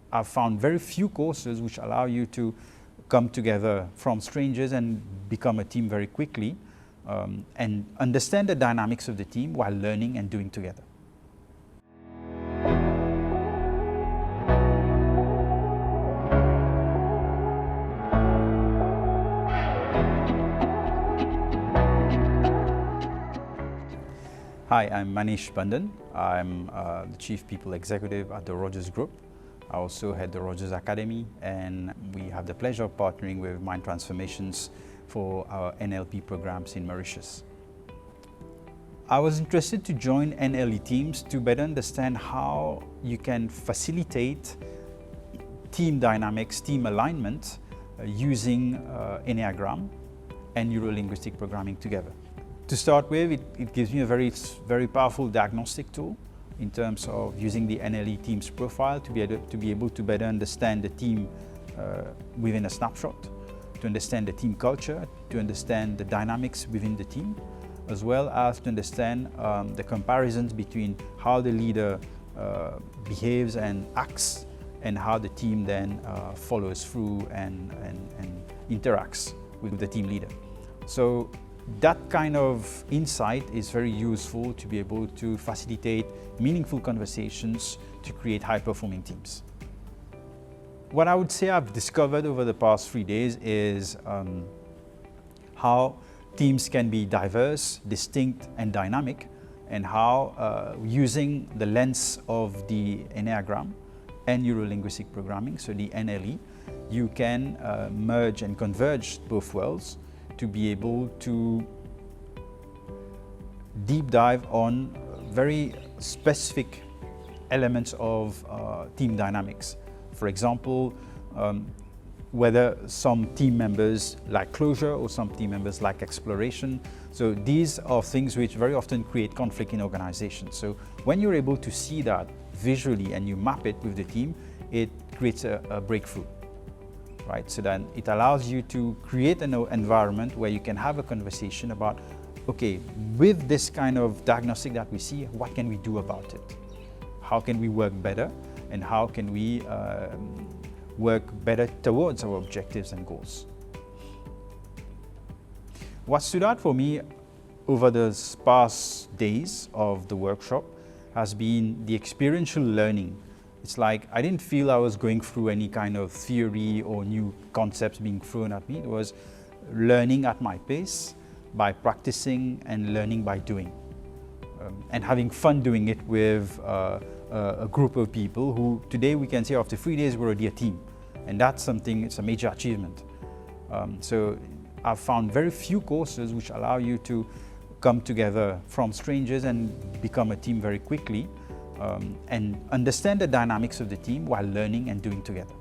I've found very few courses which allow you to come together from strangers and become a team very quickly and understand the dynamics of the team while learning and doing together. Hi, I'm Manish Bundhun. I'm the Chief People Executive at the Rogers Group. I also head the Rogers Academy, and we have the pleasure of partnering with Mind Transformations for our NLP programs in Mauritius. I was interested to join NLE teams to better understand how you can facilitate team dynamics, team alignment using Enneagram and Neuro-linguistic programming together. To start with, it gives me a very powerful diagnostic tool in terms of using the NLE Teams Profile to be able to better understand the team within a snapshot, to understand the team culture, to understand the dynamics within the team, as well as to understand the comparisons between how the leader behaves and acts and how the team then follows through and interacts with the team leader. So that kind of insight is very useful to be able to facilitate meaningful conversations to create high-performing teams. What I would say I've discovered over the past 3 days is how teams can be diverse, distinct, and dynamic, and how using the lens of the Enneagram and Neuro-linguistic programming, so the NLE, you can merge and converge both worlds to be able to deep dive on very specific elements of team dynamics. For example, whether some team members like closure or some team members like exploration. So these are things which very often create conflict in organizations. So when you're able to see that visually and you map it with the team, it creates a breakthrough. Right? So then it allows you to create an environment where you can have a conversation about, okay, with this kind of diagnostic that we see, what can we do about it? How can we work better? And how can we work better towards our objectives and goals? What stood out for me over the past days of the workshop has been the experiential learning. It's like I didn't feel I was going through any kind of theory or new concepts being thrown at me. It was learning at my pace by practicing and learning by doing. And having fun doing it with a group of people who today we can say after 3 days we're already a team. And that's something, it's a major achievement. So I've found very few courses which allow you to come together from strangers and become a team very quickly. And understand the dynamics of the team while learning and doing together.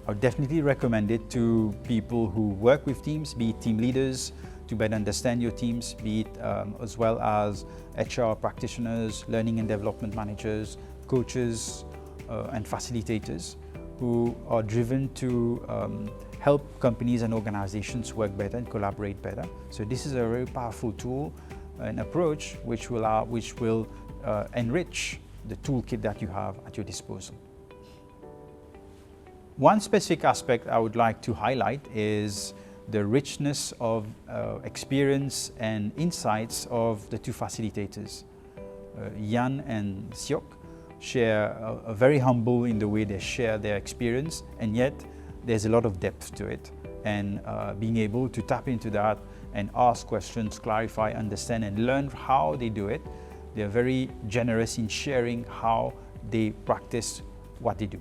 I would definitely recommend it to people who work with teams, be it team leaders, to better understand your teams, be it as well as HR practitioners, learning and development managers, coaches, and facilitators who are driven to help companies and organizations work better and collaborate better. So this is a very powerful tool and approach which will enrich the toolkit that you have at your disposal. One specific aspect I would like to highlight is the richness of experience and insights of the two facilitators. Jan and Tsiok share a very humble in the way they share their experience, and yet there's a lot of depth to it. And being able to tap into that and ask questions, clarify, understand, and learn how they do it. They're very generous in sharing how they practice what they do.